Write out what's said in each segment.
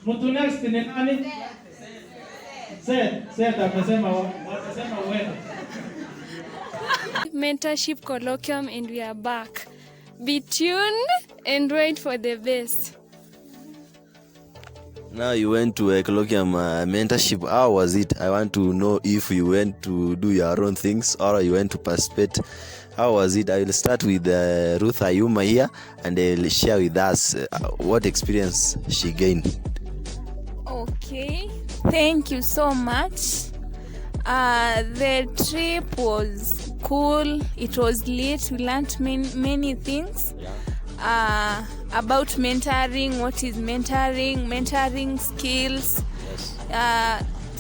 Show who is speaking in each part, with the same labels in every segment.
Speaker 1: Mtu next ni nani? Seth amesema wewe.
Speaker 2: Mentorship Colloquim, and we are back. Be tuned and wait for the best.
Speaker 3: Now you went to a Colloquim mentorship. How was it? I want to know if you went to do your own things or you went to participate. How was it? I will start with Ruth Ayuma here, and they'll share with us what experience she gained.
Speaker 4: Okay, thank you so much. The trip was cool. It was lit. We learned many things about mentoring. What is mentoring skills.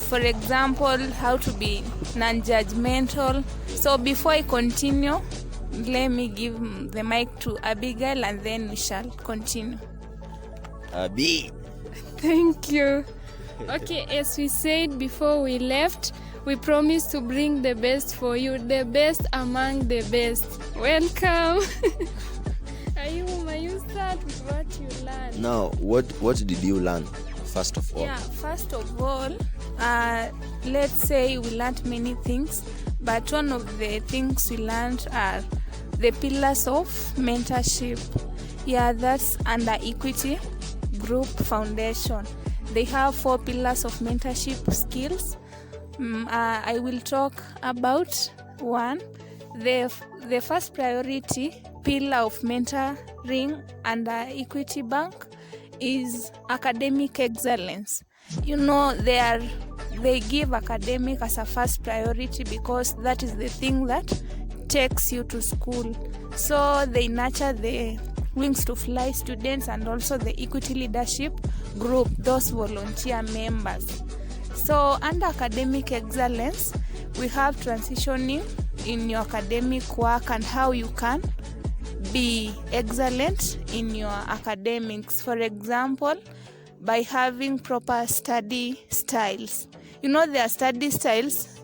Speaker 4: For example, how to be non-judgmental. So before I continue, let me give the mic to Abigail, and then we shall continue.
Speaker 3: Abi.
Speaker 2: Thank you. Okay, as we said before we left, we promised to bring the best for you, the best among the best. Welcome. Ayuma, you start with what you learned.
Speaker 3: Now, what did you learn, first of all?
Speaker 4: Yeah, first of all, let's say we learned many things, but one of the things we learned are the pillars of mentorship. Yeah, that's under Equity Group Foundation. They have 4 pillars of mentorship skills. I will talk about one. The first priority pillar of mentoring under Equity Bank is academic excellence. You know, they give academic as a first priority because that is the thing that takes you to school. So they nurture the Wings to Fly students and also the Equity Leadership Group, those volunteer members. So under academic excellence, we have transitioning in your academic work and how you can be excellent in your academics. For example, by having proper study styles. You know, there are study styles,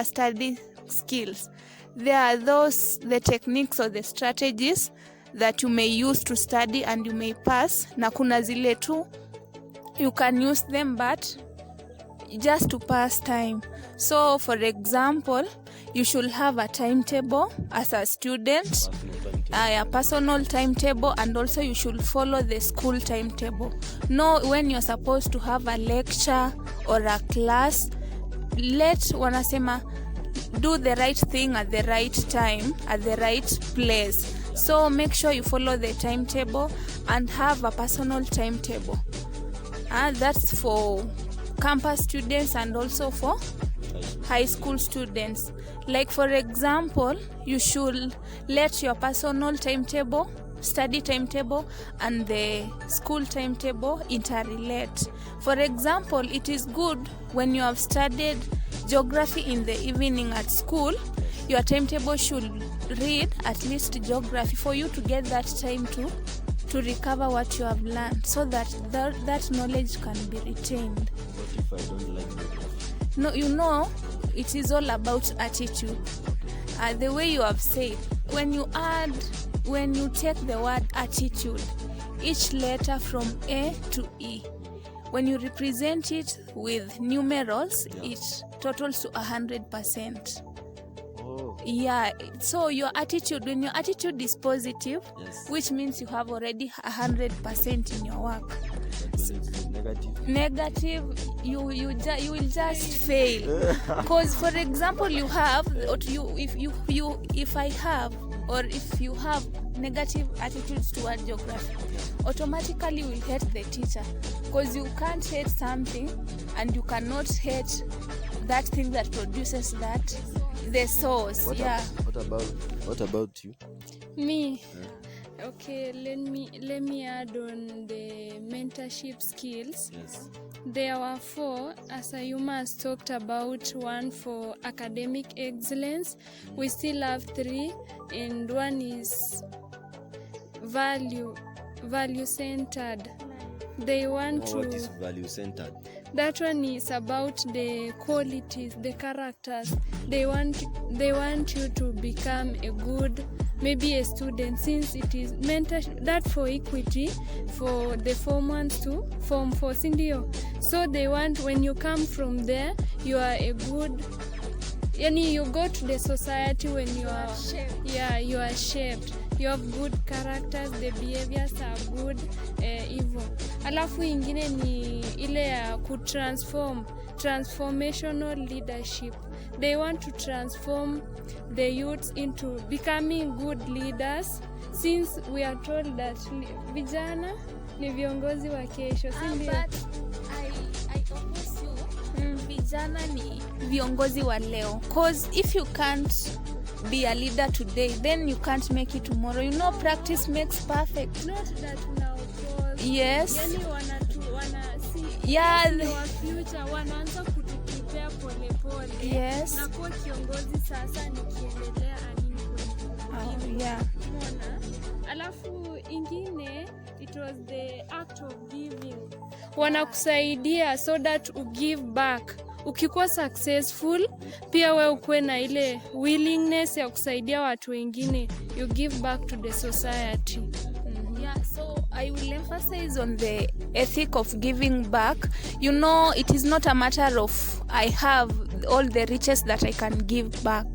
Speaker 4: study skills. There are the techniques or the strategies that you may use to study and you may pass. Na kuna zile tu, you can use them but just to pass time. So for example, you should have a timetable as a student, a personal timetable, and also you should follow the school timetable. Know when you're supposed to have a lecture or a class. Do the right thing at the right time, at the right place. So make sure you follow the timetable and have a personal timetable. That's for campus students and also for high school students. Like for example, you should let your personal timetable, study timetable, and the school timetable interrelate. For example, it is good when you have studied geography in the evening at school, your timetable should read at least geography for you to get that time to recover what you have learned, so that that knowledge can be retained.
Speaker 3: What if I don't like geography?
Speaker 4: No, you know, it is all about attitude. The way you have said, when you take the word attitude, each letter from A to E, when you represent it with numerals, it totals to 100%.
Speaker 3: Oh.
Speaker 4: Yeah, so your attitude, when your attitude is positive,
Speaker 3: Yes.
Speaker 4: which means you have already 100% in your work. Negative, you will just fail. Because for example, if you have negative attitudes toward geography, automatically you will hate the teacher, because you can't hate something and you cannot hate that thing that produces that, the source.
Speaker 3: What about you?
Speaker 2: Me? Okay, let me add on the mentorship skills.
Speaker 3: Yes.
Speaker 2: There were 4, as Ayuma has talked about, 1 for academic excellence. We still have 3, and 1 is value-centered. They want to...
Speaker 3: What is value-centered?
Speaker 2: That one is about the qualities, the characters. They want you to become a good maybe a student, since it is mentorship that for equity for the Form 1s to Form 4, sindio. So they want when you come from there, you are a good, you go to the society when you are shaped. Yeah, you are shaped. You have good characters, the behaviors are good, evil. Alafu ingine ni ile ya transformational leadership. They want to transform the youths into becoming good leaders, since we are told that vijana ni viongozi wa kesho, sindio?
Speaker 4: But I oppose you. Vijana ni viongozi wa leo, cause if you can't be a leader today, then you can't make it tomorrow. You know, practice makes perfect.
Speaker 2: Not that now, cause
Speaker 4: yes,
Speaker 2: yani wana see
Speaker 4: yeah,
Speaker 2: our future, wanaanza kutuprepare pole pole.
Speaker 4: yes,
Speaker 2: na kwa kiongozi sasa nikiendelea anini
Speaker 4: yeah.
Speaker 2: Mona alafu ingine, it was the act of giving. Wanakusaidia so that you give back. Ukikuwa successful, pia we ukuwe na ile willingness ya kusaidia watu wengine. You give back to the society.
Speaker 4: Yeah, so I will emphasize on the ethic of giving back. You know, it is not a matter of I have all the riches that I can give back.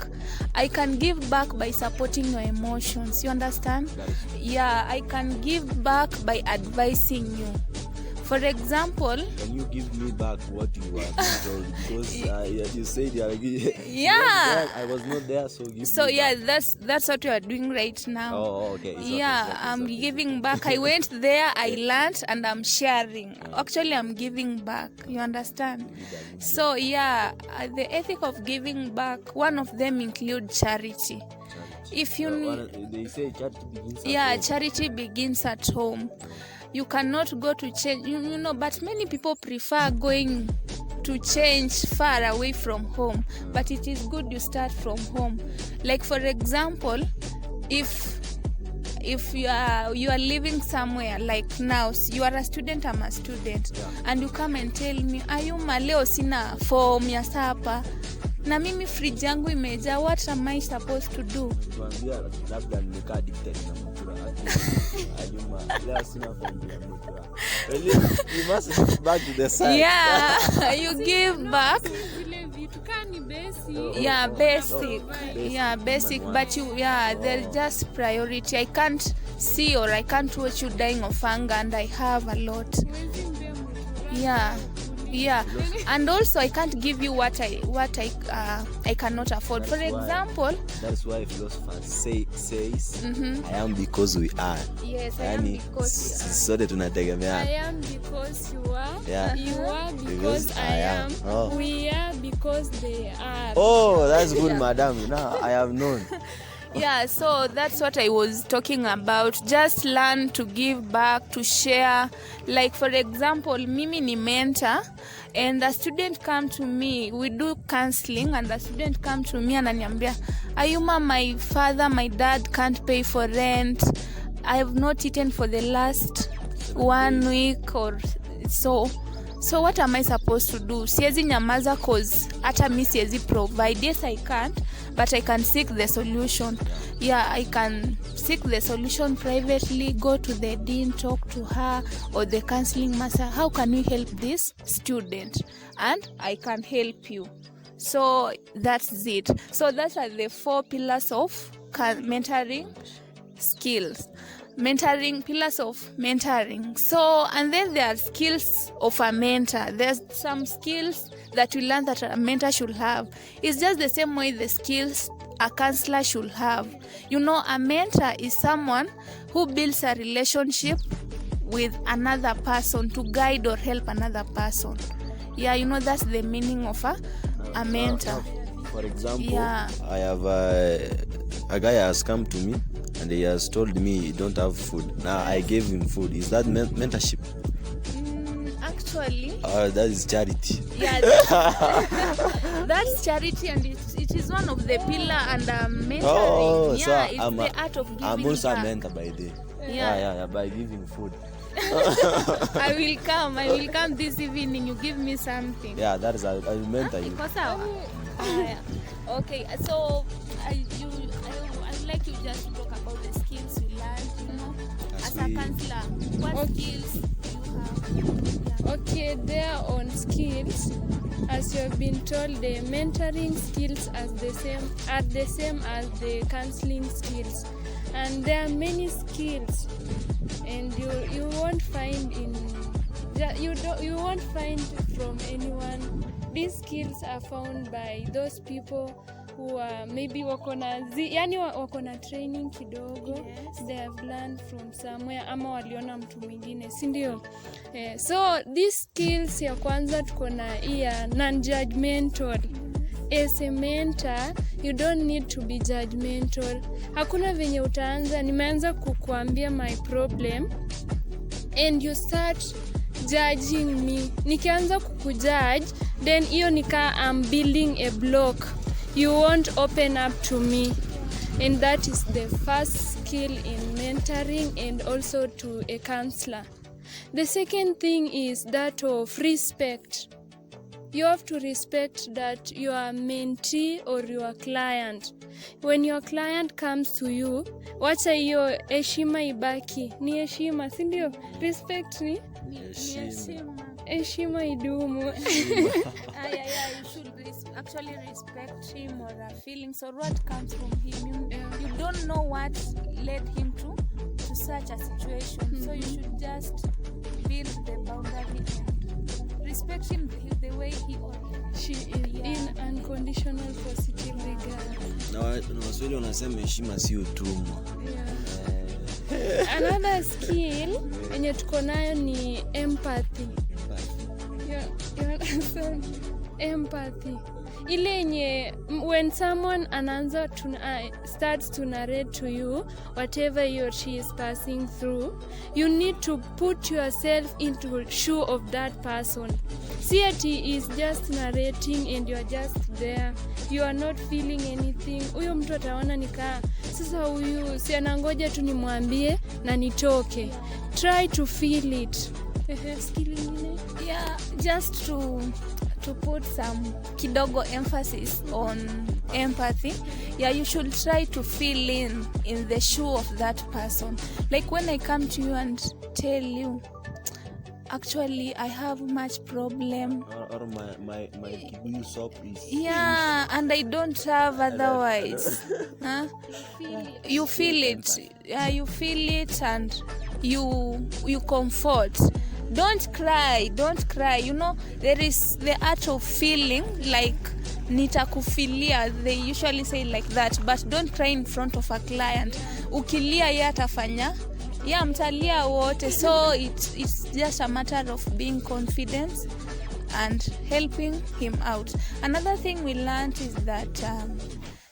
Speaker 4: I can give back by supporting your emotions. You understand? Yeah, I can give back by advising you. For example,
Speaker 3: can you give me back what you are told? Because you said you are
Speaker 4: yeah,
Speaker 3: I was not there, so give
Speaker 4: so
Speaker 3: me
Speaker 4: yeah,
Speaker 3: back.
Speaker 4: that's what you are doing right now.
Speaker 3: Oh, okay. It's
Speaker 4: Yeah,
Speaker 3: okay,
Speaker 4: I'm
Speaker 3: okay.
Speaker 4: giving back. I went there, I learned, and I'm sharing. Actually, I'm giving back. You understand? So yeah, the ethic of giving back, one of them include charity. If you
Speaker 3: They say charity begins at home.
Speaker 4: charity begins at home. You cannot go to change, you know, but many people prefer going to change far away from home. But it is good you start from home. Like for example, if you are living somewhere, like now you are a student, I'm a student, and you come and tell me, Ayuma, leo sina form ya sapa na mimi fridge yangu imejaa, what am I supposed to do?
Speaker 3: Tuambia labda nimekaa addicted na mtura. Ayuma, leo sina form ya mtura. Well, you must back to the side.
Speaker 4: Yeah, you give back. Yeah, basic. Yeah, basic. But there's just priority. I can't see or I can't watch you dying of hunger, and I have a lot. Yeah, and also I can't give you what I cannot afford. For example,
Speaker 3: that's why philosophers says I am because we are.
Speaker 4: Yes, I am because
Speaker 3: sote tunategemea.
Speaker 2: I am because you are.
Speaker 3: Yeah.
Speaker 2: You are because I am.
Speaker 3: Oh.
Speaker 2: We are because they are.
Speaker 3: Oh, that's good, madam. Now I have known.
Speaker 4: Yeah, so that's what I was talking about. Just learn to give back, to share. Like for example, mimi ni mentor, and the student come to me, we do counseling, and the student come to me and ananiambia, Ayuma, my father, my dad can't pay for rent. I have not eaten for the last 1 week or so. So what am I supposed to do? Siezi nyamaza cause hata mi siezi provide. Yes, I can't, but I can seek the solution. Yeah, I can seek the solution privately, go to the dean, talk to her or the counseling master. How can we help this student? And I can help you. So that's it. So that are the 4 pillars of mentoring skills. Pillars of mentoring. So, and then there are skills of a mentor. There's some skills that you learn that a mentor should have. It's just the same way the skills a counselor should have. You know, a mentor is someone who builds a relationship with another person to guide or help another person. Yeah, you know, that's the meaning of a mentor.
Speaker 3: For example, I have a guy has come to me and he has told me he don't have food. Now I gave him food. Is that mentorship?
Speaker 4: Actually,
Speaker 3: that is charity.
Speaker 4: Yeah, that's charity, and it is one of the pillar and mentoring.
Speaker 3: Oh,
Speaker 4: yeah,
Speaker 3: so
Speaker 4: it's the art of giving.
Speaker 3: I'm also
Speaker 4: back.
Speaker 3: a mentor by day.
Speaker 4: Yeah,
Speaker 3: by giving food.
Speaker 4: I will come this evening. You give me something.
Speaker 3: Yeah, that is I will mentor you.
Speaker 4: Okay, so I would like you just to talk a counselor, what skills do you have?
Speaker 2: Okay, there on skills, as you have been told, the mentoring skills are the same as the counseling skills, and there are many skills, and you won't find you won't find from anyone. These skills are found by those people who are maybe wakona training kidogo.
Speaker 4: Yes.
Speaker 2: They have learned from somewhere ama waliona mtu mwingine, si ndio? So these skills ya kwanza tuko na ya non-judgmental. As a mentor, you don't need to be judgmental. Hakuna venye utaanza, nimeanza kukuambia my problem and you start judging me. Nikianza kukujudge, then hiyo I'm building a block. You won't open up to me. And that is the first skill in mentoring and also to a counselor. The second thing is that of respect. You have to respect that your mentee or your client. When your client comes to you, wacha hiyo heshima ibaki. Ni heshima, si ndio? Respect ni heshima idumu.
Speaker 4: You should actually respect him or her feelings or what comes from him. You don't know what led him to such a situation. So you should just build the boundary and respect him the way he or
Speaker 2: she is in unconditional positive regard.
Speaker 3: Na Waswahili wanasema heshima si utumwa.
Speaker 2: Another skill yenye tuko nayo ni empathy. Empathy. Ile yenye when someone anaanza starts to narrate to you whatever he or she is passing through, you need to put yourself into the shoe of that person. See that he is just narrating and you are just there. You are not feeling anything. Huyo mtu ataona nikaa sasa huyu si anangoja tu nimwambie na nitoke. Try to feel it. Skill nyingine?
Speaker 4: Yeah, just to put some kidogo emphasis on empathy. Yeah, you should try to feel in the shoe of that person. Like when I come to you and tell you, actually I have much problem
Speaker 3: Or my kidney soap is
Speaker 4: and I don't have otherwise. You feel it. Yeah, you feel it and you comfort. Don't cry. You know, there is the art of feeling, like nitakufilia. They usually say like that, but don't cry in front of a client. Ukilia yeye atafanya. Yeah, mtalia wote. So it's just a matter of being confident and helping him out. Another thing we learned is that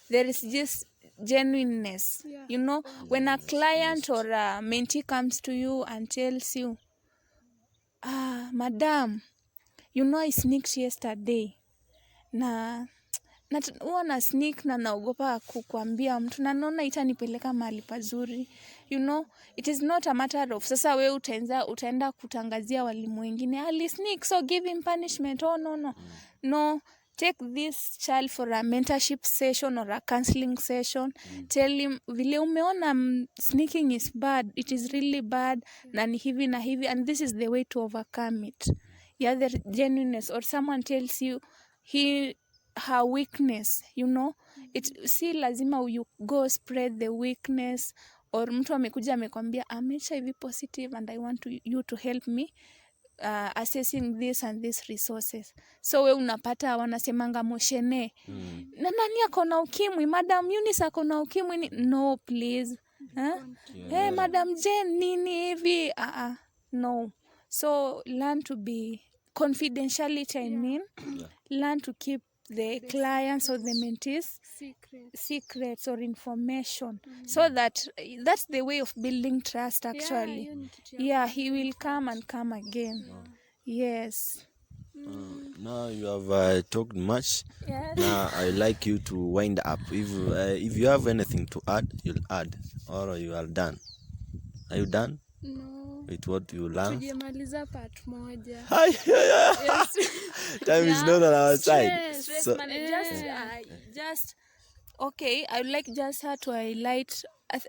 Speaker 4: there is just genuineness. Yeah. You know, when a client or a mentee comes to you and tells you, madam, you know I sneaked yesterday. Na huwa na sneak na naogopa kukuambia mtu na naona itanipeleka mahali pazuri. You know, it is not a matter of sasa wewe utaenda kutangazia walimu wengine ali sneak so give him punishment. Oh no, take this child for a mentorship session or a counseling session. Tell him vile umeona sneaking is bad, it is really bad, na ni hivi na hivi, and this is the way to overcome it. Yeah, the genuineness. Or someone tells you her weakness, you know, si lazima you go spread the weakness. Or mtu amekuja amekwambia I'm HIV positive and I want you to help me assessing this and these resources. So we unapata wanasemanga moshene. Na nani ako na ukimwi? Madam Eunice ako na ukimwi? No, please. Hey, Madam Jane nini hivi? No. So learn to be confidentiality, I mean. Learn to keep the clients or the mentees secrets or information, so that's the way of building trust actually. He will come and come again. Yes.
Speaker 3: Now you have talked much.
Speaker 4: Yes.
Speaker 3: Now I like you to wind up. If you have anything to add, you'll add, or you are done. Are you done?
Speaker 2: No.
Speaker 3: With what you learned?
Speaker 2: Tujemaliza part moja.
Speaker 3: Time is not on our side.
Speaker 4: Stress
Speaker 3: So,
Speaker 4: just Okay, I would like just her to highlight.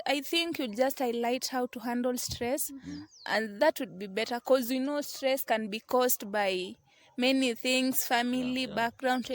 Speaker 4: I think you just highlight how to handle stress, and that would be better because we know stress can be caused by many things, family, background.